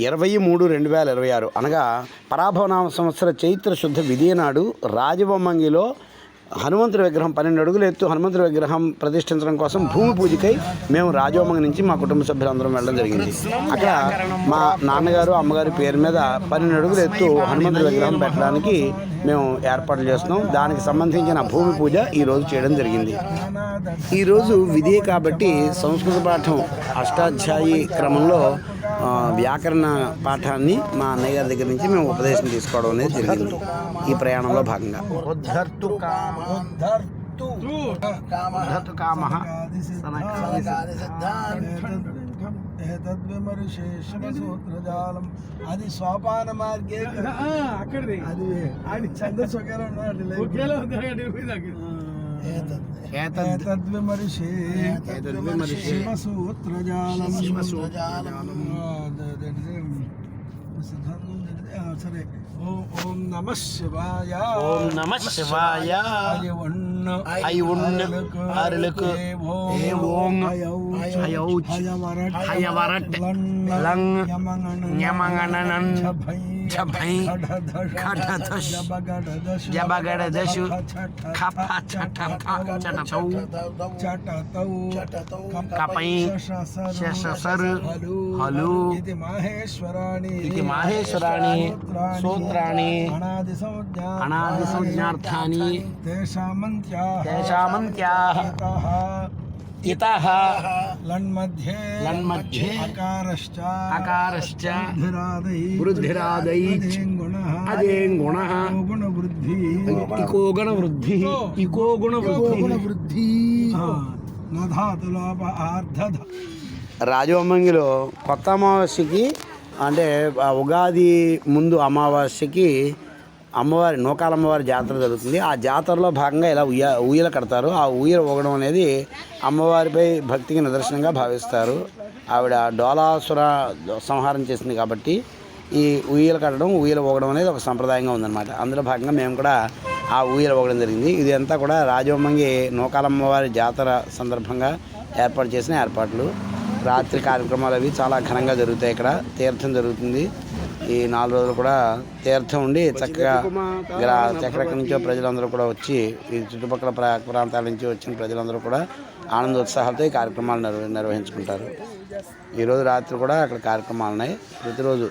23/2026 అనగా పరాభవనామ సంవత్సర చైత్ర శుద్ధ విధియ నాడు రాజవొమ్మంగిలో హనుమంతుడి విగ్రహం 12 అడుగులు ఎత్తు హనుమంతుడి విగ్రహం ప్రతిష్ఠించడం కోసం భూమి పూజకై మేము రాజవొమ్మంగి నుంచి మా కుటుంబ సభ్యులందరం వెళ్ళడం జరిగింది. అక్కడ మా నాన్నగారు అమ్మగారి పేరు మీద 12 అడుగులు ఎత్తు హనుమంతుడి విగ్రహం పెట్టడానికి మేము ఏర్పాట్లు చేస్తున్నాం. దానికి సంబంధించిన భూమి పూజ ఈరోజు చేయడం జరిగింది. ఈరోజు విధియే కాబట్టి సంస్కృత పాఠం అష్టాధ్యాయి క్రమంలో వ్యాకరణ పాఠాన్ని మా అన్నయ్య గారి దగ్గర నుంచి మేము ఉపదేశం తీసుకోవడం అనేది జరిగింది ఈ ప్రయాణంలో భాగంగా. అది సోపాన మార్గే అది ఛందస్సు ఏతద్విమర్శే శివసూత్రజాలం సరే. ఓం నమః శివాయ. ఓం నమః శివాయ. ఐ ఉన్న అరులకు ఏ ఓం హయౌచ్ హయవరట్ లంగ్ యమంగనన్ ఛభై ఖడదశ జబగడదశు ఖప చటప చటచౌ కపై శశసర్ హలు ఇతి మాహేశ్వరాణి సూత్రాణి అనాది సంజ్ఞార్థాని తేషామంత్యాః ఇతః లన్మధ్యే అకారశ్చ వృద్ధిరాదై అదేం గుణః ఇకో గుణవృద్ధి రాజవొమ్మంగిలో కొత్త అమావాస్యకి అంటే ఉగాది ముందు అమావాస్యకి అమ్మవారి నూకాలమ్మవారి జాతర జరుగుతుంది. ఆ జాతరలో భాగంగా ఇలా ఊయల కడతారు. ఆ ఊయల ఊగడం అనేది అమ్మవారిపై భక్తికి నిదర్శనంగా భావిస్తారు. ఆవిడ డోలాసుర సంహారం చేసింది కాబట్టి ఈ ఊయల కట్టడం ఊయల ఊగడం అనేది ఒక సంప్రదాయంగా ఉందన్నమాట. అందులో భాగంగా మేము కూడా ఆ ఊయల ఊగడం జరిగింది. ఇది అంతా కూడా రాజవొమ్మంగి నూకాలమ్మవారి జాతర సందర్భంగా ఏర్పాటు చేసిన ఏర్పాట్లు. రాత్రి కార్యక్రమాలు అవి చాలా ఘనంగా జరుగుతాయి. ఇక్కడ తీర్థం జరుగుతుంది. ఈ 4 రోజులు కూడా తీర్థం ఉండి చక్కగా ఎక్కడెక్కడి నుంచో ప్రజలందరూ కూడా వచ్చి ఈ చుట్టుపక్కల ప్రాంతాల నుంచి వచ్చిన ప్రజలందరూ కూడా ఆనందోత్సాహాలతో ఈ కార్యక్రమాలు నిర్వహించుకుంటారు. ఈరోజు రాత్రి కూడా అక్కడ కార్యక్రమాలు ఉన్నాయి. ప్రతిరోజు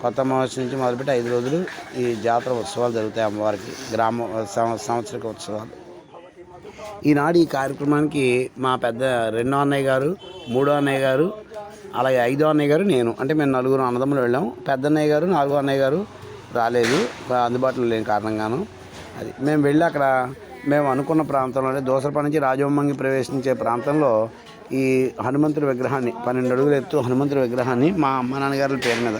కొత్త అమావాస్య నుంచి మొదలుపెట్టి 5 రోజులు ఈ జాతర ఉత్సవాలు జరుగుతాయి. అమ్మవారికి సంవత్సరిక ఉత్సవాలు. ఈనాడు ఈ కార్యక్రమానికి మా పెద్ద 2వ అన్నయ్య గారు, 3వ అన్నయ్య గారు, అలాగే 5వ అన్నయ్య గారు, నేను అంటే మేము 4 అన్నదమ్ములు వెళ్ళాం. పెద్ద అన్నయ్య గారు 4వ అన్నయ్య గారు రాలేదు, అందుబాటులో లేని కారణంగాను. అది మేము వెళ్ళి అక్కడ మేము అనుకున్న ప్రాంతంలో దోసరపల్లి నుంచి రాజవొమ్మంగి ప్రవేశించే ప్రాంతంలో ఈ హనుమంతుడి విగ్రహాన్ని 12 అడుగులు ఎత్తు హనుమంతుడి విగ్రహాన్ని మా అమ్మ నాన్నగారుల పేరు మీద.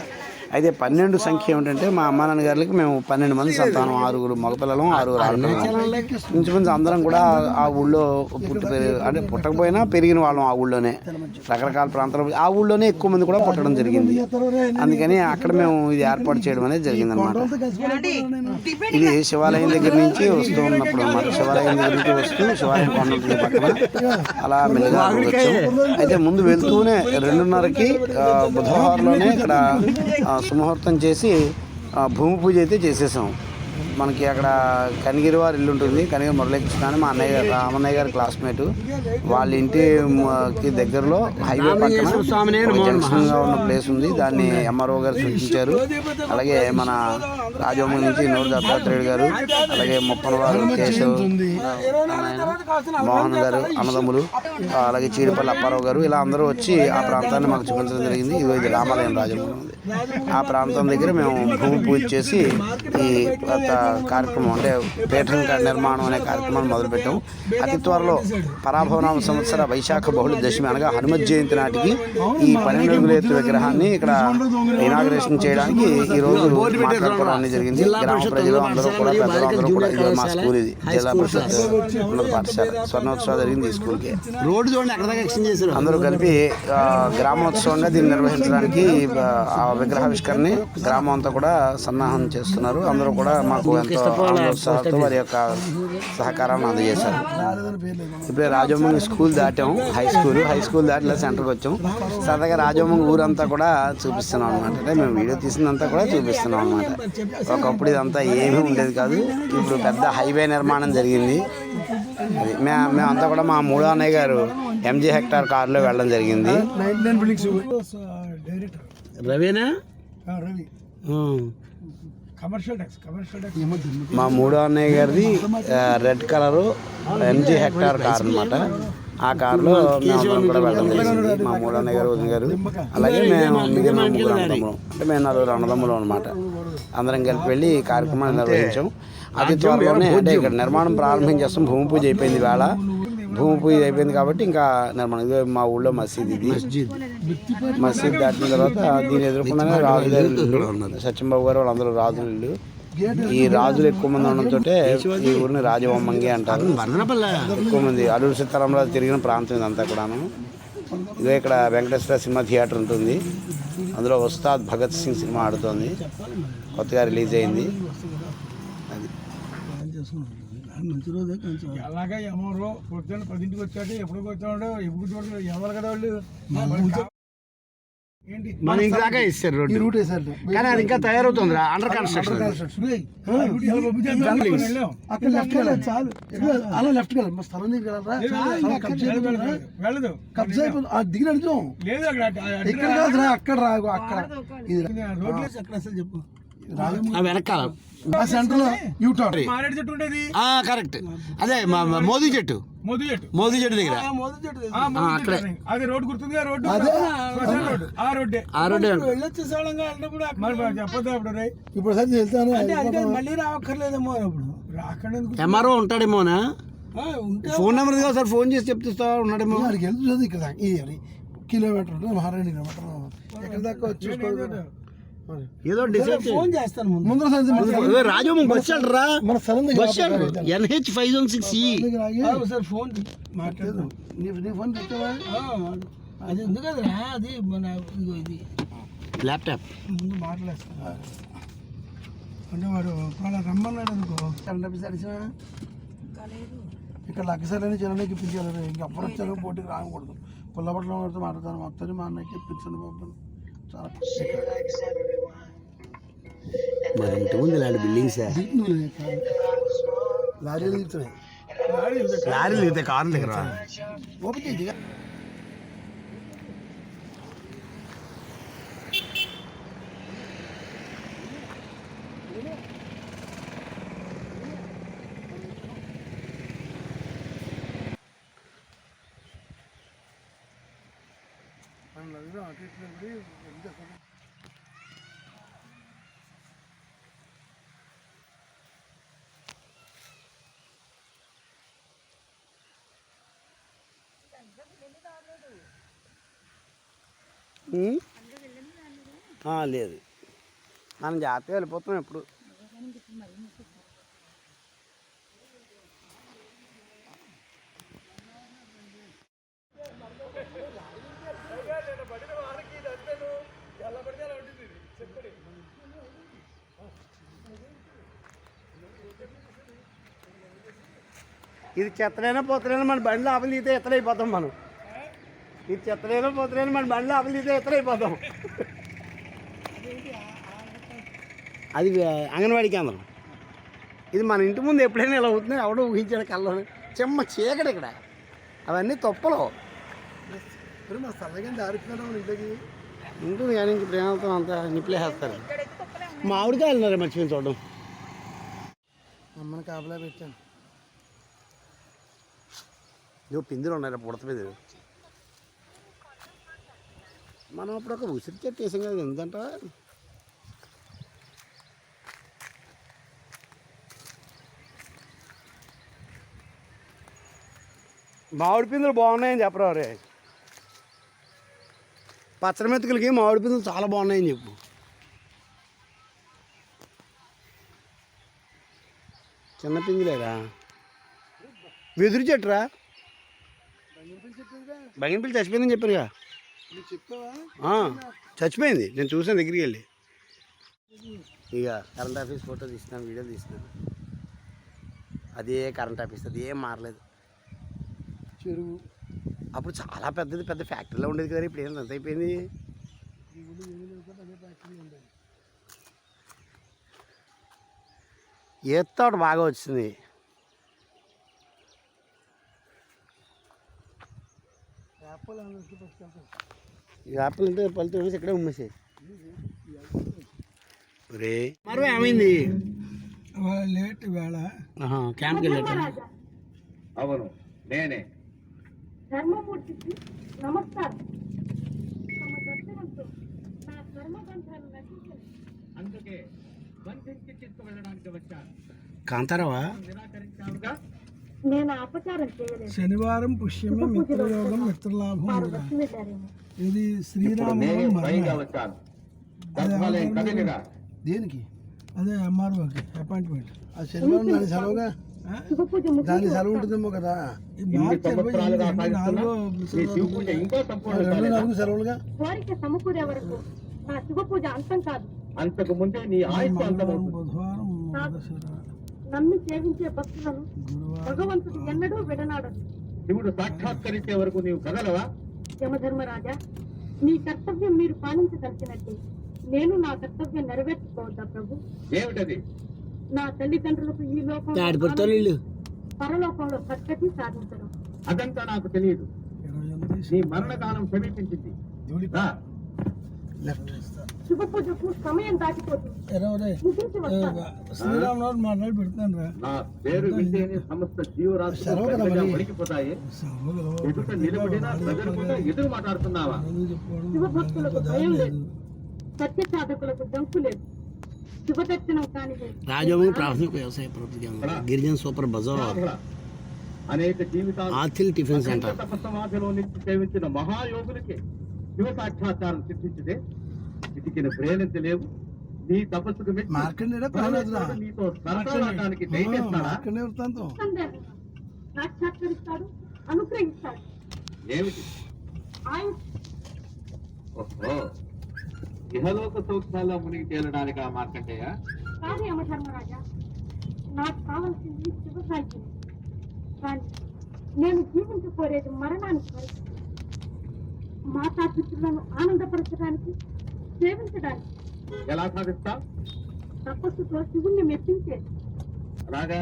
అయితే 12 సంఖ్య ఏమిటంటే మా అమ్మ నాన్నగారికి మేము 12 మంది సంతానం, 6 మగపిల్లలం, 6 ఆడపిల్లలం. ఇంచుమించు అందరం కూడా ఆ ఊళ్ళో అంటే పుట్టకపోయినా పెరిగిన వాళ్ళం ఆ ఊళ్ళోనే. రకరకాల ప్రాంతాలు ఆ ఊళ్ళోనే ఎక్కువ మంది కూడా పుట్టడం జరిగింది. అందుకని అక్కడ మేము ఇది ఏర్పాటు చేయడం అనేది జరిగిందనమాట. ఇది శివాలయం దగ్గర నుంచి వస్తూ ఉన్నప్పుడు అన్నమాట. శివాలయం దగ్గర నుంచి వస్తూ శివాలయం కొండ పక్కన అలా మెల్లిగా వచ్చాం. అయితే ముందు వెళ్తూనే 2:30కి బుధవారంలోనే ఇక్కడ సుముహూర్తం చేసి భూమి పూజ అయితే చేసేసాం. మనకి అక్కడ కనిగిరి వారి ఇల్లు ఉంటుంది. కనిగిరి మురళీకృష్ణ అని మా అన్నయ్య గారు, రామన్నయ్య గారి క్లాస్మేటు. వాళ్ళ ఇంటికి దగ్గరలో హైవే పక్కన జంక్షన్గా ఉన్న ప్లేస్ ఉంది. దాన్ని ఎంఆర్ఓ గారు సూచించారు. అలాగే మన రాజవొమ్మంగి నుంచి నూరు దత్తాత్రేయుడు గారు, అలాగే ముప్పనవారు కేశవ్, మోహన్ గారు అన్నదమ్ములు, అలాగే చీడిపల్లి అప్పారావు గారు, ఇలా అందరూ వచ్చి ఆ ప్రాంతాన్ని మాకు చూపించడం జరిగింది. ఇది రామాలయం రాజవొమ్మంగి ఉంది. ఆ ప్రాంతం దగ్గర మేము భూమి పూజ చేసి ఈ కార్యక్రమం అంటే పీఠం నిర్మాణం అనే కార్యక్రమాన్ని మొదలుపెట్టాం. అతి త్వరలో పరాభవనామ సంవత్సర వైశాఖ బహుళ దశమి అనగా హనుమత్ జయంతి నాటికి ఈ 12 అడుగుల ఎత్తు విగ్రహాన్ని ఇక్కడ ఇనాగ్రేషన్ చేయడానికి ఈరోజు మాట్లాడుకోవడం జరిగింది. గ్రామ ప్రజలు అందరూ కూడా పెద్దలందరూ కూడా మా స్కూల్ ఇది జిల్లా పరిషత్ ఉన్నత పాఠశాల స్వర్ణోత్సవం జరిగింది. ఈ స్కూల్కి రోడ్డు చూడండి అక్కడ దాకా ఎక్స్చేంజ్ చేశారు. అందరూ కలిపి గ్రామోత్సవంగా దీన్ని నిర్వహించడానికి విగ్రహావిష్కరణని గ్రామం అంతా కూడా సన్నాహం చేస్తున్నారు. అందరూ కూడా మాకు ఎంతో ఆనందోత్సాహాలతో వారి యొక్క సహకారాన్ని అందజేశారు. రాలేదని పేరు లేదు. ఇప్పుడే రాజమంగి స్కూల్ దాటాం, హై స్కూల్ దాటి ఇలా సెంటర్కి వచ్చాం. సరదాగా రాజమంగి ఊరంతా కూడా చూపిస్తున్నాం అనమాట. అంటే మేము వీడియో తీసిందంతా కూడా చూపిస్తున్నాం అనమాట. ఒకప్పుడు ఇదంతా ఏమీ ఉండేది కాదు, ఇప్పుడు పెద్ద హైవే నిర్మాణం జరిగింది. అది మేమంతా కూడా మా మూడో అన్నయ్య గారు MG హెక్టార్ కారులో వెళ్ళడం జరిగింది. 99 buildings director రవేనా Ravi commercial tax మా మూడో అన్నయ్య గారిది red colour MG hectare car అనమాట. ఆ కారులో మేము కూడా వెళ్ళడం జరిగింది. మా మూడో అన్నయ్య గారు, వదిన గారు, అలాగే మేము మిగిలిన ముగ్గురు అన్నదమ్ములు, అంటే మేము 4 అన్నదమ్ములు అనమాట. అందరం కలిపి వెళ్ళి ఈ కార్యక్రమాన్ని నిర్వహించాం. అతి త్వరలోనే అంటే ఇక్కడ నిర్మాణం ప్రారంభించేస్తాం. భూమి పూజ అయిపోయింది, వేళ భూమి పూజ అయిపోయింది కాబట్టి ఇంకా నిర్మాణం. ఇది మా ఊళ్ళో మసీద్, ఇది మసీద్ దాటిన తర్వాత దీని ఎదుర్కొన్నాక రాజుగారి ఇల్లు, సత్యంబాబు గారు వాళ్ళందరూ రాజుల ఇల్లు. ఈ రాజులు ఎక్కువ మంది ఉండడంతో ఈ ఊరిని రాజవమ్మంగి అంటారు. ఎక్కువ మంది అల్లూరి సీతారామరాజు తిరిగిన ప్రాంతం ఇదంతా కూడాను. ఇదే ఇక్కడ వెంకటేశ్వర సినిమా థియేటర్ ఉంటుంది, అందులో ఉస్తాద్ భగత్ సింగ్ సినిమా ఆడుతోంది, కొత్తగా రిలీజ్ అయింది. అది మంచి రోజే కొంచెం అలాగే ఎవరో పొద్దున్న 10ంటికి వచ్చాడు, ఎప్పుడు వచ్చాడు, ఎప్పుడు చూడలేదు, ఎవరు కదా వాళ్ళు ఏంటి మన ఇంటి దాకా ఇస్తారు రోడ్డు, రూట్ వేసారు కానీ అది ఇంకా తయారవుతుంది, అండర్ కన్స్ట్రక్షన్. అక్కడ లెఫ్ట్ వెళ్ళాలి చాలు, అలా లెఫ్ట్ వెళ్ళాలి. మా స్థలం దగ్గర వెళ్ళదు, కబ్జా అయిపోయింది. దిగిన అడుగుతాం ఇక్కడ కాదురా, అక్కడ రాగు, అక్కడ ఇది రోడ్ ఎక్కడ అసలు చెప్పు. వెనకాల సెంటర్ లో యూటర్న్ మారేడు చెట్టు ఉండేది, కరెక్ట్. అదే మోదీ చెట్టు దగ్గర అక్కడే అది రోడ్డు గుర్తుంది, రోడ్డు ఆ రోడ్డే వెళ్ళొచ్చేసాడంగా వెళ్ళినప్పుడు చెప్పొద్దు అప్పుడు రే. ఇప్పుడు సార్ వెళ్తాను మళ్ళీ రావక్కర్లేదేమో అప్పుడు అక్కడ ఎంఆర్ఓ ఉంటాడేమోనా, ఫోన్ నెంబర్ కదా సార్, ఫోన్ చేసి చెప్తా ఉన్నాడేమో. అక్కడికి వెళ్తుంది ఇక్కడ ఇది కిలోమీటర్ ఉంటుంది, 2 కిలోమీటర్ ఎక్కడ దాకా వచ్చి ఏదో ఫోన్ చేస్తాను ముందు రాజమ్మ బస్ రా, మన స్థలం బస్ NH 516 సార్ ఫోన్ మాట్లాడదు. నీ ఫోన్ తెచ్చావా? అది ఉంది కదరా, అది మన ఇది ల్యాప్టాప్ ముందు మాట్లాడేస్తాను. అంటే వాడు ఒకవేళ రమ్మన్నాడు అనుకో, కరెంట్ ఆఫీస్ అడిసినా ఇక్కడ లక్కసారని చిన్నకి ఇప్పించారు. ఇంకెప్పుడు వచ్చారో పోటీకి రాకూడదు. పుల్లబట్ల వాడితో మాట్లాడతాను, మొత్తం మా అన్నకి ఇప్పించండి బాబు. చాలా మరి ఇంటి ముందు ఇలాంటి బిల్డింగ్స్, లారీలు దిగుతున్నాయి, లారీలు దిగితే కార్లు దగ్గర ఓపెన్ ఇది లేదు, మనం జాగ్రత్తగా వెళ్ళిపోతాం ఎప్పుడు. ఇది చెత్తలైనా పోతలైనా మన బండ్లు ఆపలు తీతే ఎత్తడైపోతాం మనం. ఇది చెత్తలైనా పోతలైనా మన బండ్లు ఆపలు తీతే ఎత్తడైపోతాం. అది అంగన్వాడీ కేంద్రం. ఇది మన ఇంటి ముందు ఎప్పుడైనా ఇలా అవుతుంది, ఎవడో ఊహించాడు కళ్ళలో. చెమ్మ చీకటి ఇక్కడ, అవన్నీ తొప్పలు మా స్థలంగా దారిపోయినా ఇంట్లోకి ఉంటుంది. కానీ ఇంక ప్రేమతో అంతా నిప్పులేసేస్తారు. మామిడికాయలు ఉన్నారు మర్చిపోయింది చూడడం. అమ్మని కాపలా పెట్టాను. ఇదిగో పిందులు ఉన్నాయి, పుడత పిందులు. మనం అప్పుడు ఒక ఉసిరి చెట్టు వేసాం కదా, ఎందుకంట మామిడి పిందులు బాగున్నాయని చెప్పరా రే. పచ్చడి మెతుకులకి మామిడి పిందులు చాలా బాగున్నాయని చెప్పు. చిన్న పిందులేరా, వెదురు చెట్టురా. బంగినపల్లి చచ్చిపోయిందని చెప్పారుగా, చచ్చిపోయింది. నేను చూసాను దగ్గరికి వెళ్ళి. ఇక కరెంట్ ఆఫీస్ ఫోటో తీసినాం, వీడియో తీసినాం. అదే కరెంట్ ఆఫీస్, అది ఏం మారలేదు. చెరువు అప్పుడు చాలా పెద్దది, పెద్ద ఫ్యాక్టరీలో ఉండేది కదా, ఇప్పుడు ఏంటి అంత అయిపోయింది. ఏతో ఒకటి బాగా వచ్చింది. యాపిల్ అంటే పళ్ళతో వేసి ఇక్కడే ఉమ్మేసాయి. రే మరి ఏమైంది? లేట్ వేళ క్యాంప్కి వెళ్ళాడు. అవును నేనే. ధర్మమూర్తికి నమస్కారం. తమ దర్శనంతో నా కర్మబంధాలు నశించలేదు. అందుకే బంధించి తీసుకువెళ్ళడానికి వచ్చాను. కాంతారావా? నిరాకరించావుగా. నేను అపచారం చేయలేదు. శనివారం పుష్యమే మిత్రయోగం మిత్రలాభం ఉందిరా. వచ్చి వెళ్ళారేమో. ఇది శ్రీరామ నేను స్వయంగా వచ్చాను. గర్భాలయం కదిలిరా. దేనికి? అదే ఎంఆర్ఓకి అపాయింట్మెంట్. ఆ శనివారం దాని సెలవుగా, శుభ పూజ దాని సెలవు ఉంటుందేమో కదా. ఇన్ని సంవత్సరాలుగా సాగిస్తున్నా ఈ శివ పూజ ఇంకా సంపూర్ణ కాలేదా? 4 సెలవులుగా. కోరిక సమకూరే వరకు నా శుభ పూజ అంతం కాదు. అంతకు ముందే నీ ఆయుష్ అంతమవుతుంది. బుధవారం మొదటిసారి. నమ్మి సేవించే భక్తులను గురువారం భగవంతుడు ఎన్నడూ విడనాడదు. శివుడు సాక్షాత్కరించే వరకు నీవు కదలవా? యమధర్మరాజా, మీ కర్తవ్యం మీరు పాలించదలిచినట్టే నేను నా కర్తవ్యం నెరవేర్చుకోవద్దా ప్రభు? ఏమిటది? నా తల్లిదండ్రులకు ఈ లోకంలో పరలోకంలో సద్గతి సాధించడం. అదంతా నాకు తెలియదు. 28 నీ మరణకాలం సమీపించింది. రా. లెఫ్ట్. శుభ పూజకు సమయం దాటిపోతుంది. 20 ముగించి వస్తాను. శ్రీరామనవమి మాట్లాడి పెడుతున్నాను రా. నా పేరు వింటేనే సమస్త జీవరాశులు సెలవు కదా గట్టిగా మరి. వణికిపోతాయి. ఎదుట నిలబడినా ప్రజలకుండా ఎదురు మాట్లాడుతున్నావా? శివ భక్తులకు భయం లేదు, సత్య సాధకులకు దంకు లేదు. శుభదర్శనం కానిదే రాజభవన్ ప్రాథమిక వ్యవసాయ ప్రవృత్తి కేంద్రం, గిరిజన సూపర్ బజార్, సాధుల అనేక జీవితాలు ఆథిల్ టిఫిన్ సెంటర్. తపస్సమాధిలో నుంచి సేవించిన మహాయోగులకి శివ సాక్షాత్కారం సిద్ధించితే ఇదికిన ప్రేరణత లేవు. నీ తపస్సుకు మెచ్చి మార్కండేయుడే ప్రాణనాథుడా. నీతో సరసాడటానికి దయచేస్తాడా? మార్కండేయ వృత్తాంతం. సందేహం సాక్షాత్కరిస్తాడు, అనుగ్రహిస్తాడు. ఏమిటి? ఆయన ఓహో, ఇహలోక సౌఖ్యాల్లో మునిగి తేలడానికి ఆ మార్కండేయ. కాదు యమధర్మరాజా, నాకు కావలసింది శివసాయి. కానీ నేను జీవించుకోరేది మరణానికి వరకు. మాతాపితృలను ఆనందపరచడానికి, సేవించడానికి, ఎలా సాధిస్తా? తపస్సుతో శివుణ్ణి మెప్పించేది. రాగా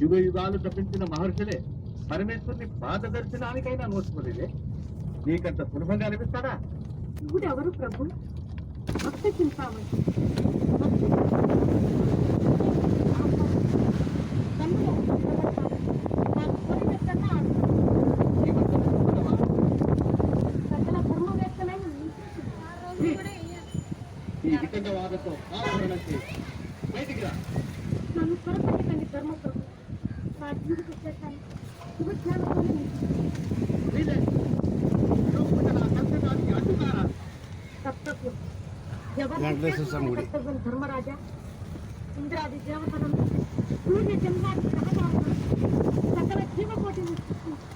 యుగ యుగాలు తప్పించిన మహర్షులే పరమేశ్వరుని పాద దర్శనానికైనా నోచుకోలేదే. నీకంత సులభంగా అనిపిస్తాడా? శివుడు ఎవరు ప్రభు? భక్త చింతామణి. సకల ధర్మవేత్తలైన ఈ వితంగవాదతో ఆవరణం చేయి. బయటికి రా. నన్ను త్వరపెట్టండి ధర్మ ప్రభు. నా జీవిత చేశాను శివ జ్ఞానంతోనే వీలే. యోగుడు నా సంతకానికి అడ్డుకారా? కర్తవ్యం. వెంకటేశ్వర స్వామి గుడి. కర్తవ్యం ధర్మరాజా. ఇంద్రాది దేవతలను, సూర్య చంద్రాది గ్రహణాలను, సకల జీవకోటిని సృష్టించి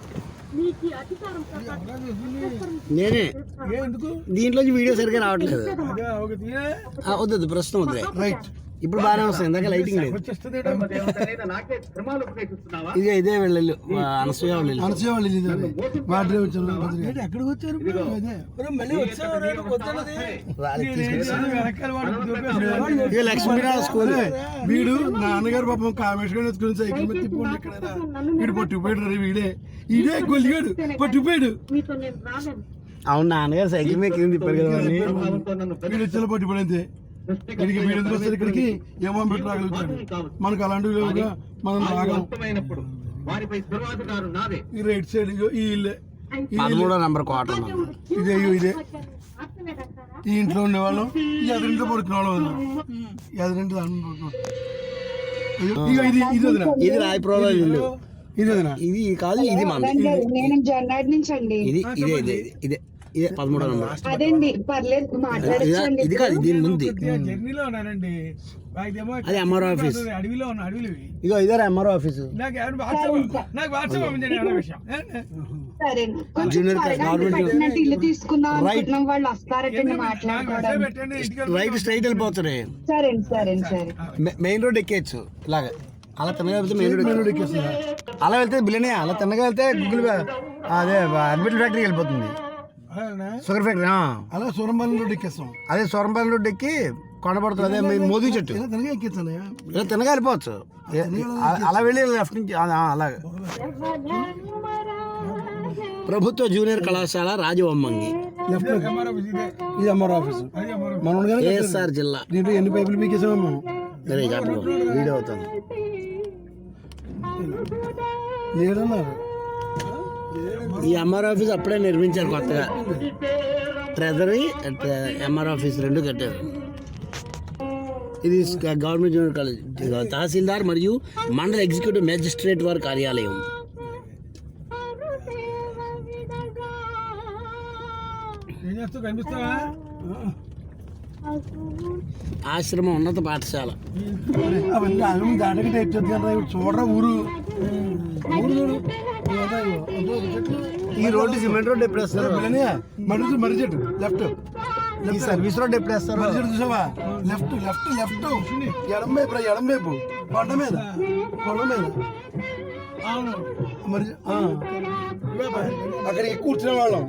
నీకు ఈ అధికారం నేనే. ఎందుకు? దీంట్లోంచి వీడియో సరిగ్గా రావట్లేదు. ఒక తీరే వద్దు ప్రశ్న వద్దులే. రైట్. ఇప్పుడు బాగానే వస్తుంది, ఇందాక లైటింగ్ లేదు. వచ్చేస్తుంది. ధర్మదేవతలైన నాకే ధర్మాలు ఉపయోగిస్తున్నావా? ఇదే వెళ్ళాలి అనసూయ వాళ్ళు ఇల్లు. అనసూయ వాళ్ళు ఇల్లు ఇది. వాటిలో వచ్చారు. ఇదిగో. ఎక్కడికి వచ్చారు? ఇదిగో. అదే. మళ్ళీ వచ్చారు. రాలేదు, తీసుకొచ్చారు. వెనకాల వాడికి దూపేశారు. ఇక లక్ష్మీనారాయణ స్కూల్. వీడు నాన్నగారు పాపం కామేశ్వరం ఎత్తుకుని సైకిల్ మీద తిప్పుకోండి ఇక్కడ. వీడు పట్టుకుపోయాడు. వీడే ఇదే గొలిగాడు పట్టుకుపోయాడు. మీతో నేను రాలేను. అవును, నాన్నగారు సైకిల్ మీద కింద తిప్పారు కదా అని. ప్రభావంతో నన్ను వీడు వచ్చేలా పట్టుకుపోయింది. వీడికి వీడు ఎందుకు వస్తారు ఇక్కడికి? ఏమో పెట్టి రాగలుగుతాడు. మనకు అలాంటివి లేవుగా. మనం రాగలం. వాస్తవమైనప్పుడు వారిపై సర్వాధికారం నాదే. ఈ రైట్ సైడ్ ఈ ఇల్లే. 13వ నంబర్ క్వార్టర్ మనం. ఇదే ఇదే అర్థమేదంటారా? ఈ ఇంట్లో ఉండేవాళ్ళం. ఈ ఎదురింట్లో పడుకునే వాళ్ళం. ఎదురింటి దాంట్లో పడుకున్నాం. ఇగో ఇది ఇది వదినా. ఇది రాయప్రోలో ఇల్లు. ఇది వదినా. ఇది కాదు, ఇది మన నేను జొన్నాడి నుంచి అండి. ఇది ఇదే ఇదే ఇదే ఇదే 13వ నంబర్. అదండి పర్లేదు మాట్లాడచ్చండి. ఇది కాదు, దీని ముందు. జర్నీలో ఉన్నానండి. నాకేమో అది ఎంఆర్ఓ ఆఫీస్. అడవిలో ఉన్నా, అడవిలో ఇగో ఇదే ఎంఆర్ఓ ఆఫీసు. నాకు వాట్సాప్ పంపించండి ఏమైనా విషయం. సరే కొంచెం జూనియర్ త్వరగా గవర్నమెంట్ పెట్టినట్టు ఇల్లు తీసుకుందాం రైట్. అనుకుంటున్నాం, వాళ్ళు వస్తారటండి మాట్లాడుకోవడానికి. పెట్టండి ఇంటికి రైట్ స్ట్రైట్ వెళ్ళిపోతుంది. సరే సరే సరే మెయిన్ రోడ్ ఎక్కేయచ్చు ఇలాగ. అలా తిన్నగా వెళ్తే మెయిన్ రోడ్ ఎక్కేస్తుంది. అలా వెళ్తే బిల్లనే, అలా తిన్నగా వెళ్తే గుగ్గులు అదే అడ్మిట్ ఫ్యాక్టరీకి వెళ్ళిపోతుంది. Sugar factory. అలా సూరంపాలెం రోడ్ ఎక్కేస్తాం. అదే సోరంపల్లి రోడ్ ఎక్కి కొండపడుతుంది. అదే మీ మోదీ చెట్టు ఇలా తినగా ఎక్కిస్తాను. ఇలా తిన్నగా వెళ్ళిపోవచ్చు. అలా వెళ్ళి లెఫ్ట్ నుంచి అలాగే. ప్రభుత్వ జూనియర్ కళాశాల రాజవమ్మంగి, లెఫ్ట్ ఇది ఎంఆర్ ఆఫీస్. మనం కేఎస్ఆర్ జిల్లా. దీంట్లో ఎన్ని పైపులు పీకేసాము. సరే చెప్పు, వీడియో అవుతుంది. లేడన్నారు. ఈ ఎంఆర్ ఆఫీస్ అప్పుడే నిర్మించారు కొత్తగా. ట్రెజరీ, ఎంఆర్ ఆఫీస్ రెండు కట్టారు. ఇది గవర్నమెంట్ జూనియర్ కాలేజ్. తహసీల్దార్ మరియు మండల ఎగ్జిక్యూటివ్ మేజిస్ట్రేట్ వారి కార్యాలయం. ఏం చేస్తావు, కనిపిస్తావా? ఆశ్రమ ఉన్నత పాఠశాల. అవన్నీ ఆగమని దాటకి ఎట్టొద్దు చూడరా ఊరు. ఊరు చూడు. ఈ రోడ్డు సిమెంట్ రోడ్డు ఎప్పుడు వేస్తారు? మర్రి చెట్టు లెఫ్ట్. ఈ సర్వీస్ రోడ్డు ఎప్పుడు వేస్తారు? మర్రి చెట్టు చూసావా? లెఫ్ట్ లెఫ్ట్ లెఫ్ట్ ఎడం వైపు రా, ఎడం వైపు కొండ మీద. మరి అక్కడికి కూర్చునే వాళ్ళం.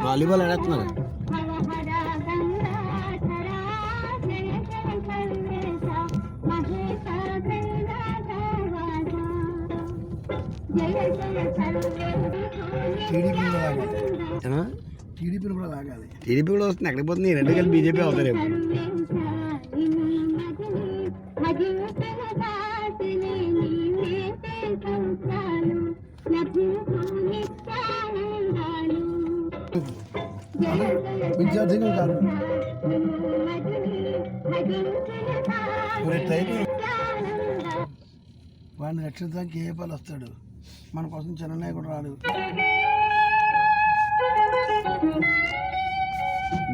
వాలీబాల్ ఆడుతున్నారు. టీడీపీని కూడా లాగాలి. టీడీపీ కూడా వస్తుంది. ఎక్కడికి పోతుంది? ఈ రెండు కలిసి బీజేపీ అవుతారేమో. విద్యార్థిని కాదు. వాడిని రక్షించడానికి ఏ పని వస్తాడు. మన కోసం చిన్ననాయకుడు రాడు.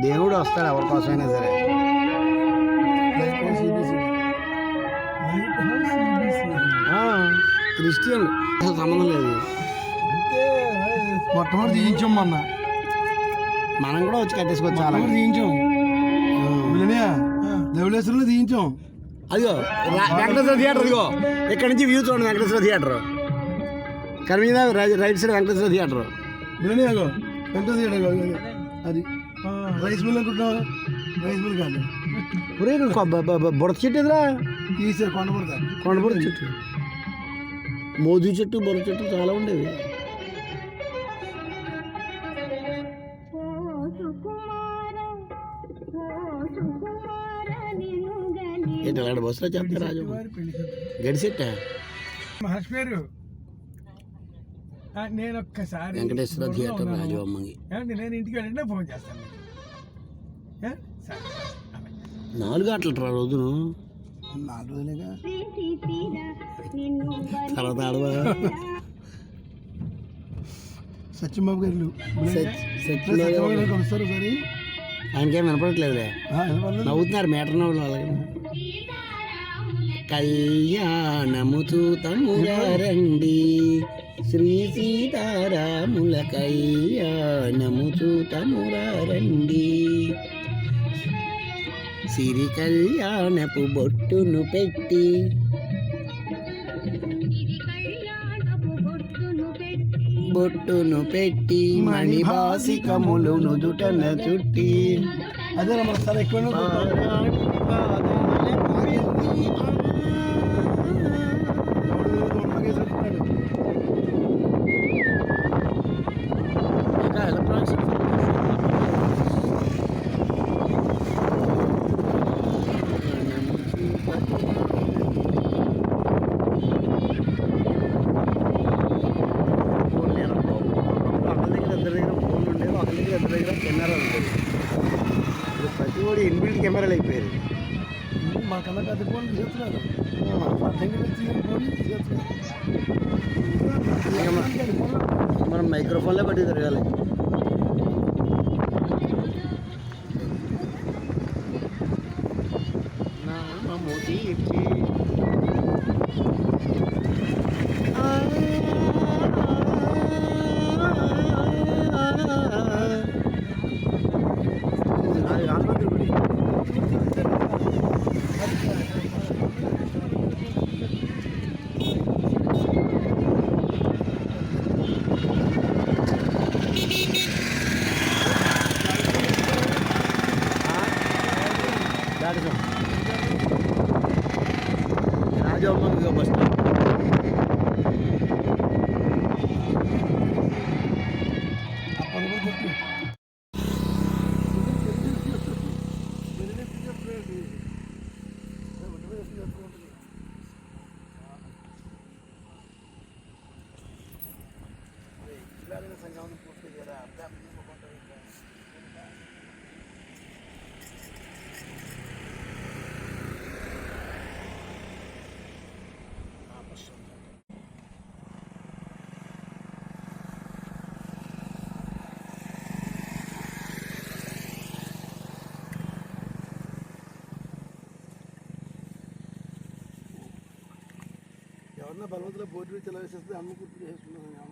దేవుడు వస్తాడు ఎవరి కోసమైనా సరే. క్రిస్టియన్ అసలు సంబంధం లేదు. మొట్టమొదటి తీయించాం మొన్న. మనం కూడా వచ్చి కట్టేసుకోవచ్చు. అలా తీయించాం. ధవళేశ్వరంలో తీయించాం. అదిగో వెంకటేశ్వర థియేటర్. అదిగో ఇక్కడ నుంచి వ్యూ చూడండి. వెంకటేశ్వర థియేటర్ కనిపించిందా? Right side Venkateswara theatre. వినయాగో వెంకటేశ్వర అది రైస్ మిల్ అనుకుంటున్నావా? రైస్ మిల్ కాదు. బుడత చెట్టు ఎదురా తీసారు. కొండపడతా కొండబుడత చెట్టు, మోదీ చెట్టు, బుడత చెట్టు చాలా ఉండేవి. ఏంటి అలాంటి బస్సులో చెప్తా రాజు గడిచెట్ట. మహర్షి పేరు నేను ఒక్కసారి వెంకటేశ్వర థియేటర్ రాజవమ్మంగి. నేను ఇంటికి వెళ్ళినా ఫోన్ చేస్తాను. 4 గంటలు రా రోజును. 4 రోజులేగా. తర్వాత ఆడవా సత్యంబాబు గారు వస్తారు సరే. ఆయనకేం వినపడట్లేదులే. నవ్వుతున్నారు మేటర్ నవ్వులు అలాగే. కళ్యాణము చూతముగా రండి, శ్రీ సీతారాముల కళ్యాణము చూతముగా రండి, సిరి కళ్యాణపు బొట్టును పెట్టి మణిబాసికములు నుదుటన చుట్టి. అదే మన సార్ ఎక్కువ ప్రతి ఒడి ఇన్బిల్ట్ కెమెరాలు అయిపోయారు. మాకన్నా పెద్ద ఫోన్లు చేస్తున్నారు. మనం మైక్రోఫోన్లో బట్టి తిరగాలి. నామము తీర్చి ఇదిగో బస్ స్టాండ్. ఎవరన్నా బలవంతులో బోర్డు మీద చెలవేసేస్తే అమ్మ గుర్తు చేసుకున్నాను.